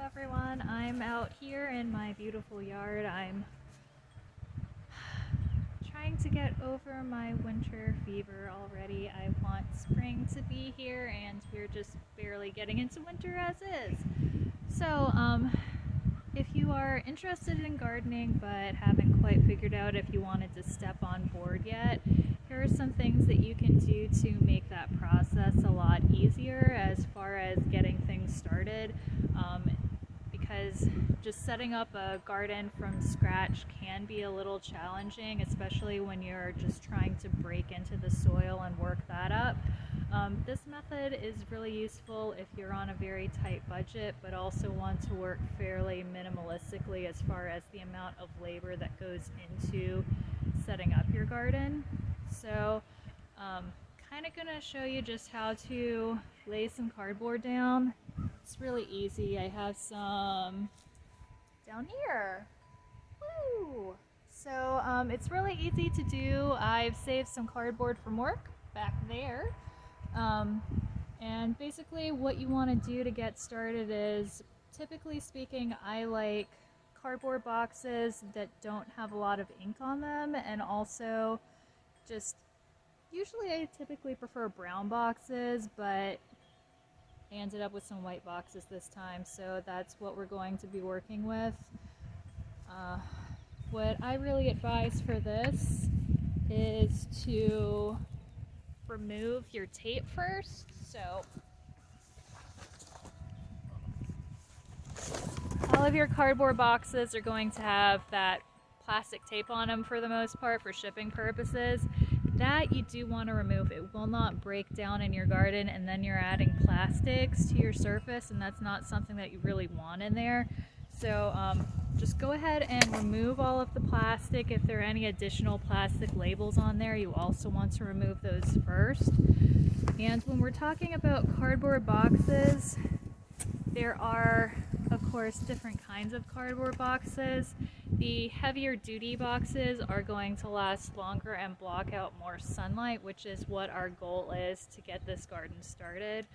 everyone. I'm out here in my beautiful yard. I'm trying to get over my winter fever already. I want spring to be here, and we're just barely getting into winter as is. So, if you are interested in gardening but haven't quite figured out if you wanted to step on board yet, here are some things that you can do to make that process a lot easier as far as getting things started. Because just setting up a garden from scratch can be a little challenging, especially when you're just trying to break into the soil and work that up. This method is really useful if you're on a very tight budget but also want to work fairly minimalistically as far as the amount of labor that goes into setting up your garden. So kind of going to show you just how to lay some cardboard down. It's really easy. I have some down here. Woo! So it's really easy to do. I've saved some cardboard from work back there. And basically what you want to do to get started is, typically speaking, I like cardboard boxes that don't have a lot of ink on them, and also just usually I typically prefer brown boxes, but I ended up with some white boxes this time, so that's what we're going to be working with. What I really advise for this is to remove your tape first. So all of your cardboard boxes are going to have that plastic tape on them for the most part for shipping purposes. That you do want to remove. It will not break down in your garden, and then you're adding plastics to your surface, and that's not something that you really want in there. So just go ahead and remove all of the plastic. If there are any additional plastic labels on there, you also want to remove those first. And when we're talking about cardboard boxes, there are, of course, different kinds of cardboard boxes. The heavier duty boxes are going to last longer and block out more sunlight, which is what our goal is to get this garden started.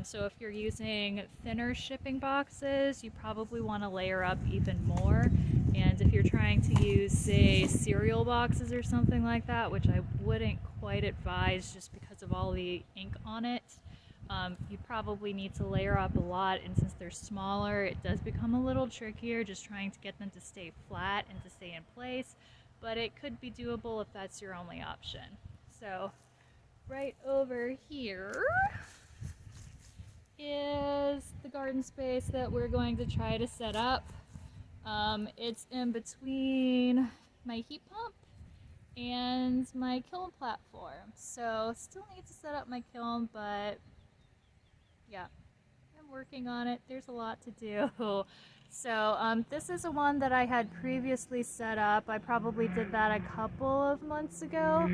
So if you're using thinner shipping boxes, you probably want to layer up even more. And if you're trying to use, say, cereal boxes or something like that, which I wouldn't quite advise just because of all the ink on it, you probably need to layer up a lot, and since they're smaller, it does become a little trickier just trying to get them to stay flat and to stay in place, but it could be doable if that's your only option. So right over here is the garden space that we're going to try to set up. It's in between my heat pump and my kiln platform, so still need to set up my kiln, but yeah, I'm working on it. There's a lot to do. So this is a one that I had previously set up. I probably did that a couple of months ago.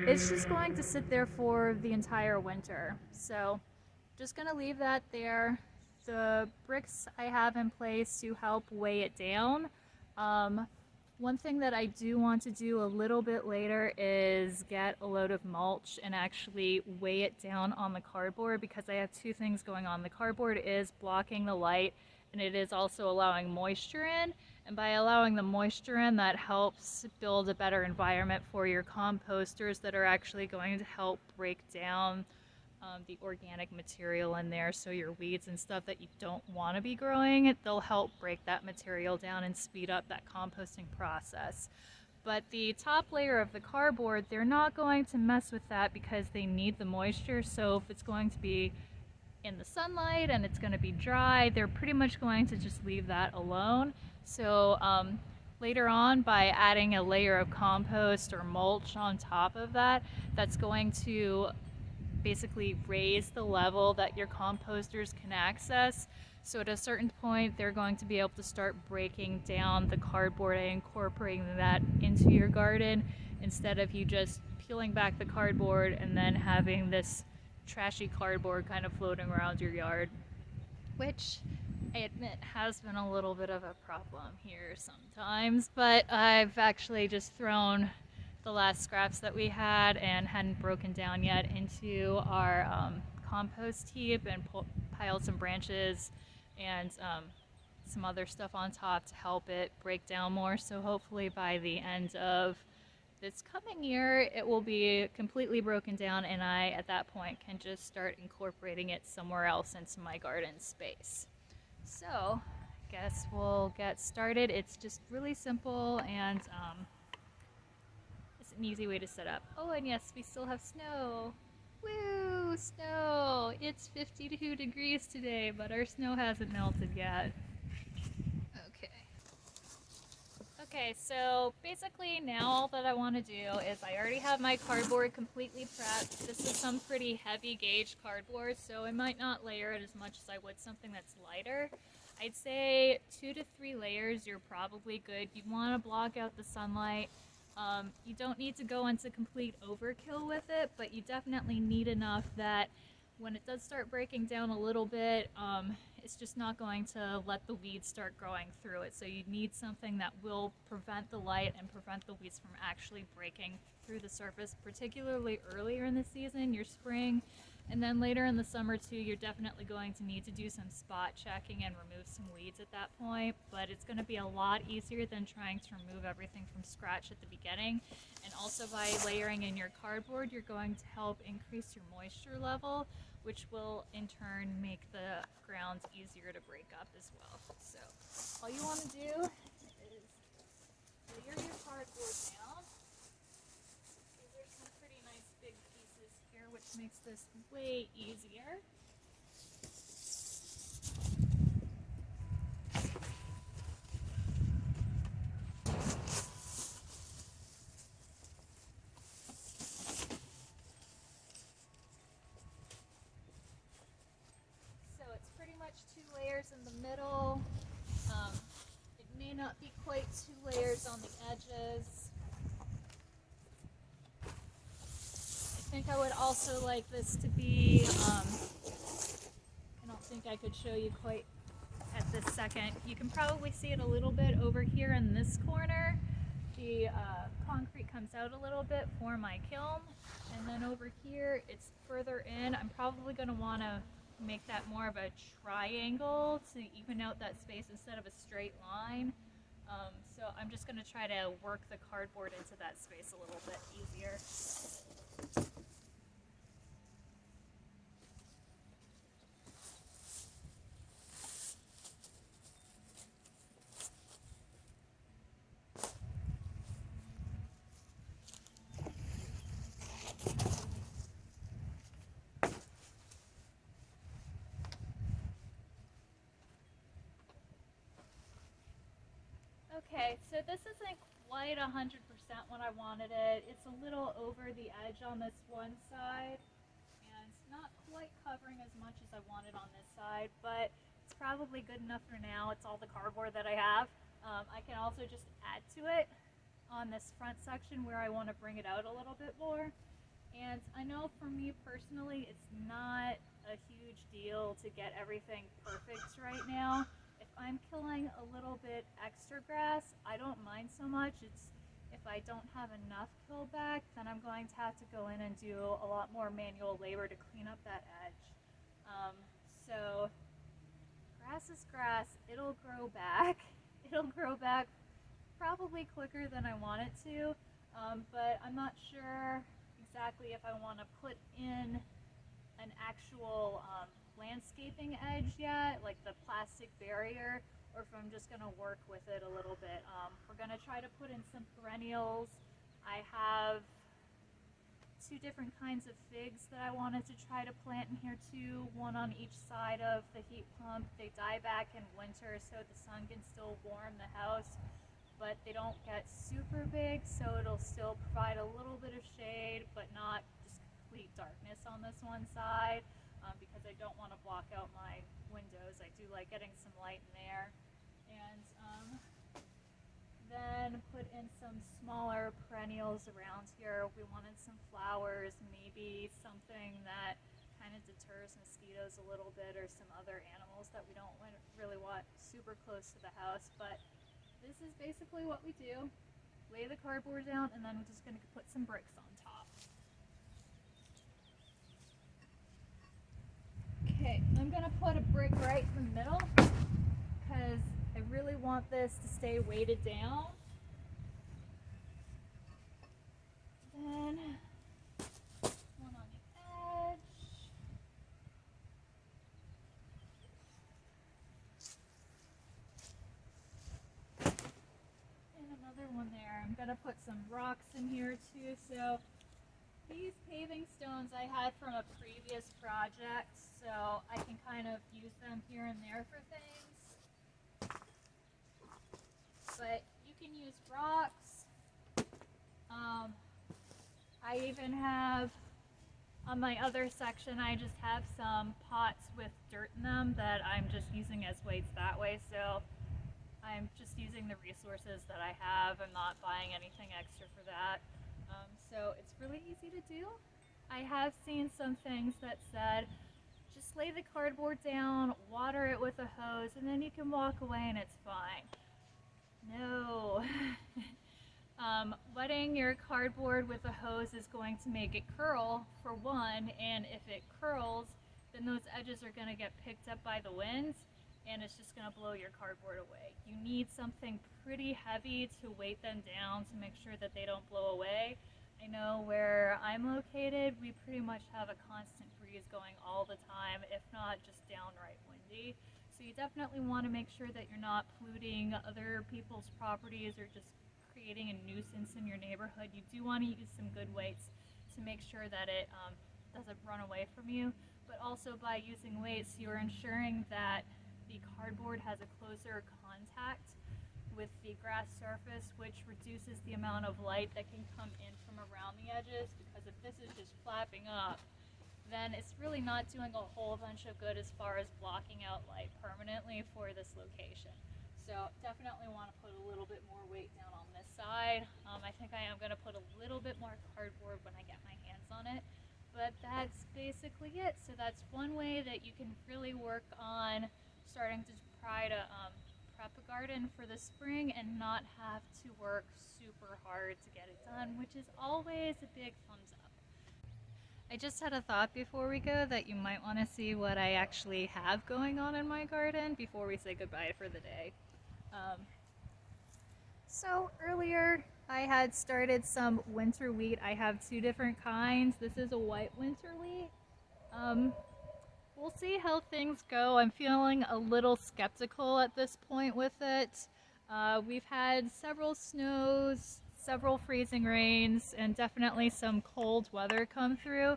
It's just going to sit there for the entire winter. So just gonna leave that there. The bricks I have in place to help weigh it down. One thing that I do want to do a little bit later is get a load of mulch and actually weigh it down on the cardboard, because I have two things going on. The cardboard is blocking the light, and it is also allowing moisture in. And by allowing the moisture in, that helps build a better environment for your composters that are actually going to help break down the organic material in there. So your weeds and stuff that you don't want to be growing, they'll help break that material down and speed up that composting process. But the top layer of the cardboard, they're not going to mess with that because they need the moisture. So if it's going to be in the sunlight and it's going to be dry, they're pretty much going to just leave that alone. So later on, by adding a layer of compost or mulch on top of that, that's going to basically raise the level that your composters can access. So at a certain point, they're going to be able to start breaking down the cardboard and incorporating that into your garden, instead of you just peeling back the cardboard and then having this trashy cardboard kind of floating around your yard, which I admit has been a little bit of a problem here sometimes. But I've actually just thrown the last scraps that we had and hadn't broken down yet into our compost heap, and piled some branches and some other stuff on top to help it break down more. So hopefully by the end of this coming year, it will be completely broken down, and I, at that point, can just start incorporating it somewhere else into my garden space. So, I guess we'll get started. It's just really simple, and it's an easy way to set up. Oh, and yes, we still have snow. Woo, snow! It's 52 degrees today, but our snow hasn't melted yet. Okay, so basically now all that I want to do is I already have my cardboard completely prepped. This is some pretty heavy gauge cardboard, so I might not layer it as much as I would something that's lighter. I'd say 2 to 3 layers, you're probably good. You want to block out the sunlight. You don't need to go into complete overkill with it, but you definitely need enough that when it does start breaking down a little bit, it's just not going to let the weeds start growing through it. So you need something that will prevent the light and prevent the weeds from actually breaking through the surface, particularly earlier in the season, your spring. And then later in the summer too, you're definitely going to need to do some spot checking and remove some weeds at that point, but it's going to be a lot easier than trying to remove everything from scratch at the beginning. And also by layering in your cardboard, you're going to help increase your moisture level, which will in turn make the ground easier to break up as well. So all you want to do is layer your cardboard down. These are some pretty nice big pieces here, which makes this way easier. So it's pretty much 2 layers in the middle. It may not be quite 2 layers on the edges. I think I would also like this to be, I don't think I could show you quite at this second. You can probably see it a little bit over here in this corner. The concrete comes out a little bit for my kiln. And then over here, it's further in. I'm probably going to want to make that more of a triangle to even out that space instead of a straight line. So I'm just going to try to work the cardboard into that space a little bit easier. Okay, so this isn't quite 100% when I wanted it. It's a little over the edge on this one side, and not quite covering as much as I wanted on this side, but it's probably good enough for now. It's all the cardboard that I have. I can also just add to it on this front section where I want to bring it out a little bit more. And I know for me personally, it's not a huge deal to get everything perfect right now. If I'm killing a little bit extra grass, I don't mind so much. It's if I don't have enough kill back, then I'm going to have to go in and do a lot more manual labor to clean up that edge. So grass is grass. It'll grow back. It'll grow back probably quicker than I want it to, but I'm not sure exactly if I want to put in an actual landscaping edge yet, like the plastic barrier, or if I'm just going to work with it a little bit. We're going to try to put in some perennials. I have 2 different kinds of figs that I wanted to try to plant in here too, one on each side of the heat pump. They die back in winter so the sun can still warm the house, but they don't get super big, so it'll still provide a little bit of shade, but not just complete darkness on this one side, because I don't want to block out my windows. I do like getting some light in there. And then put in some smaller perennials around here. We wanted some flowers, maybe something that kind of deters mosquitoes a little bit, or some other animals that we don't really want super close to the house. But this is basically what we do. Lay the cardboard down, and then we're just going to put some bricks on top. Okay, I'm going to put a brick right in the middle, because want this to stay weighted down. Then one on the edge. And another one there. I'm gonna put some rocks in here too. So these paving stones I had from a previous project, so I can kind of use them here and there for things. But you can use rocks. I even have, on my other section, I just have some pots with dirt in them that I'm just using as weights that way. So I'm just using the resources that I have. I'm not buying anything extra for that. So it's really easy to do. I have seen some things that said, just lay the cardboard down, water it with a hose, and then you can walk away and it's fine. No. Wetting your cardboard with a hose is going to make it curl, for one, and if it curls, then those edges are going to get picked up by the wind, and it's just going to blow your cardboard away. You need something pretty heavy to weight them down to make sure that they don't blow away. I know where I'm located, we pretty much have a constant breeze going all the time, if not just downright windy. So you definitely want to make sure that you're not polluting other people's properties or just creating a nuisance in your neighborhood. You do want to use some good weights to make sure that it doesn't run away from you, but also by using weights, you're ensuring that the cardboard has a closer contact with the grass surface, which reduces the amount of light that can come in from around the edges, because if this is just flapping up, then it's really not doing a whole bunch of good as far as blocking out light permanently for this location. So definitely want to put a little bit more weight down on this side. I think I am going to put a little bit more cardboard when I get my hands on it. But that's basically it. So that's one way that you can really work on starting to try to prep a garden for the spring and not have to work super hard to get it done, which is always a big thumbs up. I just had a thought before we go that you might want to see what I actually have going on in my garden before we say goodbye for the day. So earlier I had started some winter wheat. I have two different kinds. This is a white winter wheat. We'll see how things go. I'm feeling a little skeptical at this point with it. We've had several snows, several freezing rains, and definitely some cold weather come through.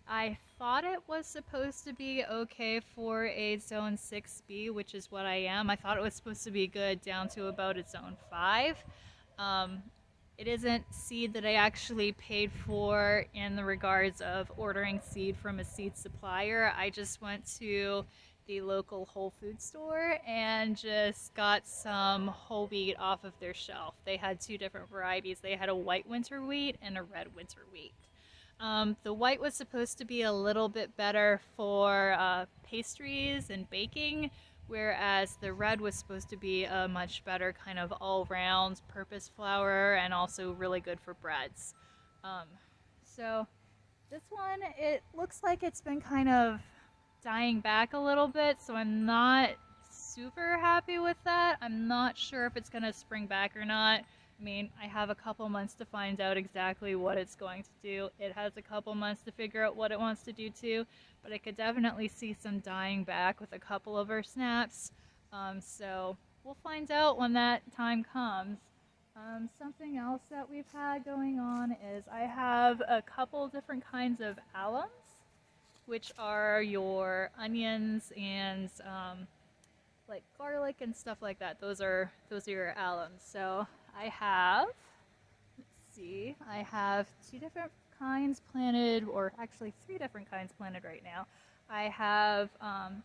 I thought it was supposed to be okay for a zone 6B, which is what I am. I thought it was supposed to be good down to about a zone 5. It isn't seed that I actually paid for in the regards of ordering seed from a seed supplier. I just went to the local Whole Food store and just got some whole wheat off of their shelf. They had two different varieties. They had a white winter wheat and a red winter wheat. The white was supposed to be a little bit better for pastries and baking, whereas the red was supposed to be a much better kind of all-round purpose flour and also really good for breads. So this one, it looks like it's been kind of dying back a little bit, so I'm not super happy with that. I'm not sure if it's going to spring back or not. I mean, I have a couple months to find out exactly what it's going to do. It has a couple months to figure out what it wants to do too, but I could definitely see some dying back with a couple of our snaps. So we'll find out when that time comes. Something else that we've had going on is I have a couple different kinds of alums, which are your onions and like garlic and stuff like that. Those are your alums. So I have, I have two different kinds planted, or actually three different kinds planted right now. I have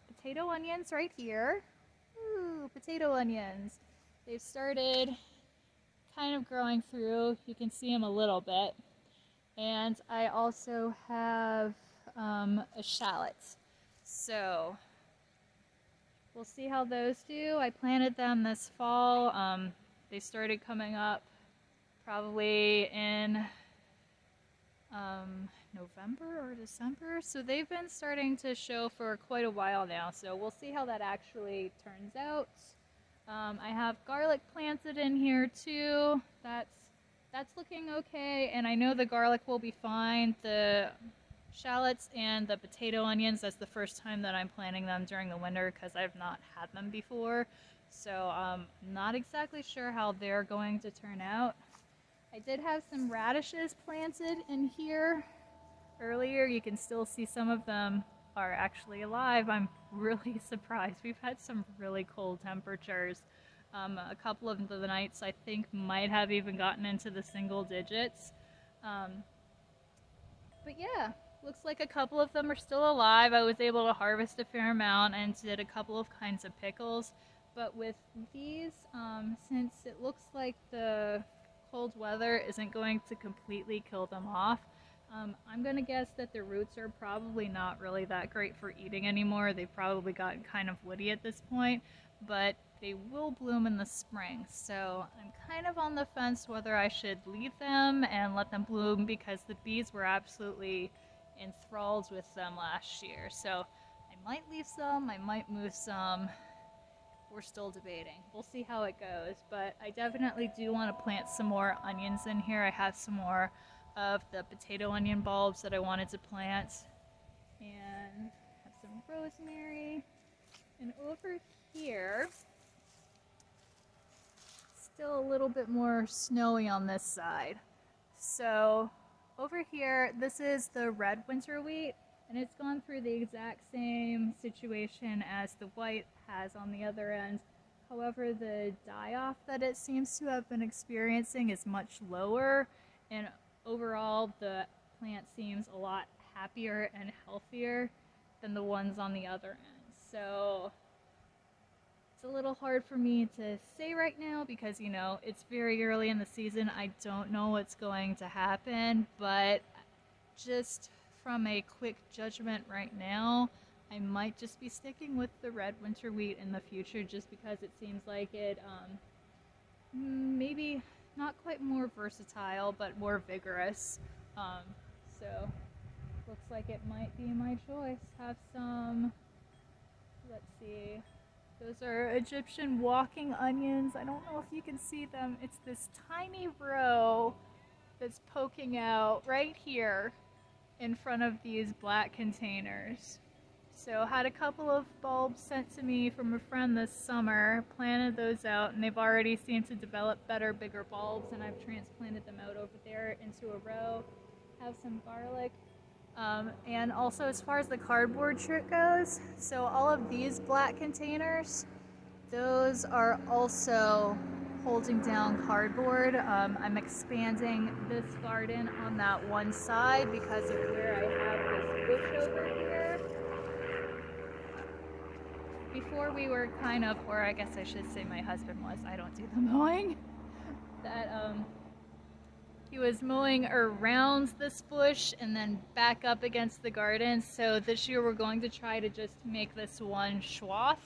potato onions right here. Ooh, potato onions. They've started kind of growing through. You can see them a little bit. And I also have a shallot. So we'll see how those do. I planted them this fall. They started coming up probably in November or December. So they've been starting to show for quite a while now. So we'll see how that actually turns out. I have garlic planted in here too. That's looking okay, and I know the garlic will be fine. The shallots and the potato onions, that's the first time that I'm planting them during the winter because I've not had them before. So not exactly sure how they're going to turn out. I did have some radishes planted in here earlier. You can still see some of them are actually alive. I'm really surprised. We've had some really cold temperatures. A couple of the nights I think might have even gotten into the single digits. Um, but yeah, looks like a couple of them are still alive. I was able to harvest a fair amount and did a couple of kinds of pickles. But with these, since it looks like the cold weather isn't going to completely kill them off, I'm gonna guess that the roots are probably not really that great for eating anymore. They've probably gotten kind of woody at this point, but they will bloom in the spring. So I'm kind of on the fence whether I should leave them and let them bloom because the bees were absolutely enthralled with them last year. So I might leave some, I might move some. We're still debating. We'll see how it goes, but I definitely do want to plant some more onions in here. I have some more of the potato onion bulbs that I wanted to plant, and have some rosemary. And over here, still a little bit more snowy on this side. So over here, this is the red winter wheat, and it's gone through the exact same situation as the white has on the other end. However, the die-off that it seems to have been experiencing is much lower, and overall the plant seems a lot happier and healthier than the ones on the other end. So it's a little hard for me to say right now because, you know, it's very early in the season. I don't know what's going to happen, but just from a quick judgment right now, I might just be sticking with the red winter wheat in the future just because it seems like it maybe not quite more versatile, but more vigorous. So looks like it might be my choice. Have some, let's see, those are Egyptian walking onions. I don't know if you can see them. It's this tiny row that's poking out right here in front of these black containers. So had a couple of bulbs sent to me from a friend this summer, planted those out, and they've already seemed to develop better, bigger bulbs, and I've transplanted them out over there into a row. Have some garlic. And also as far as the cardboard trick goes, so all of these black containers, those are also holding down cardboard. I'm expanding this garden on that one side because of where I have this bush over here. Before we were kind of, or I guess I should say my husband was, I don't do the mowing, that he was mowing around this bush and then back up against the garden. So this year we're going to try to just make this one swath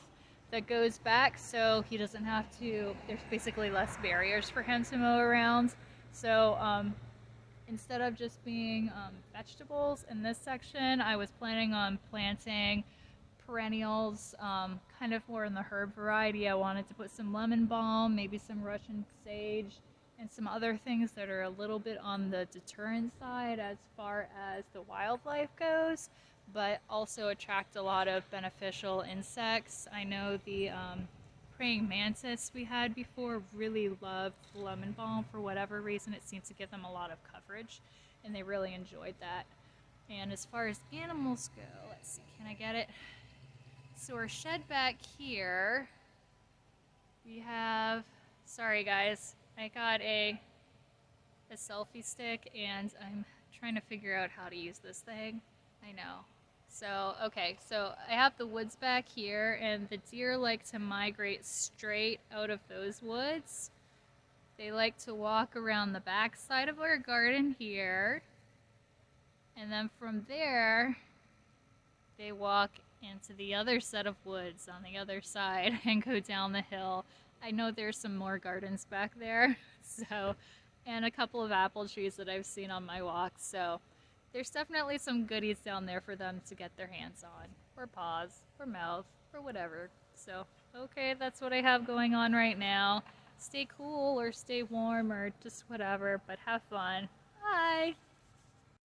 that goes back so he doesn't have to, there's basically less barriers for him to mow around. So instead of just being vegetables in this section, I was planning on planting perennials, kind of more in the herb variety. I wanted to put some lemon balm, maybe some Russian sage, and some other things that are a little bit on the deterrent side as far as the wildlife goes, but also attract a lot of beneficial insects. I know the praying mantis we had before really loved lemon balm for whatever reason. It seems to give them a lot of coverage, and they really enjoyed that. And as far as animals go, let's see, can I get it? So our shed back here, we have, sorry guys, I got a selfie stick and I'm trying to figure out how to use this thing. I know. So, okay, so I have the woods back here and the deer like to migrate straight out of those woods. They like to walk around the back side of our garden here. And then from there, they walk into the other set of woods on the other side and go down the hill. I know there's some more gardens back there, so, and a couple of apple trees that I've seen on my walks, so there's definitely some goodies down there for them to get their hands on, or paws, or mouth, or whatever. So Okay, that's what I have going on right now. Stay cool or stay warm or just whatever, but have fun. Bye!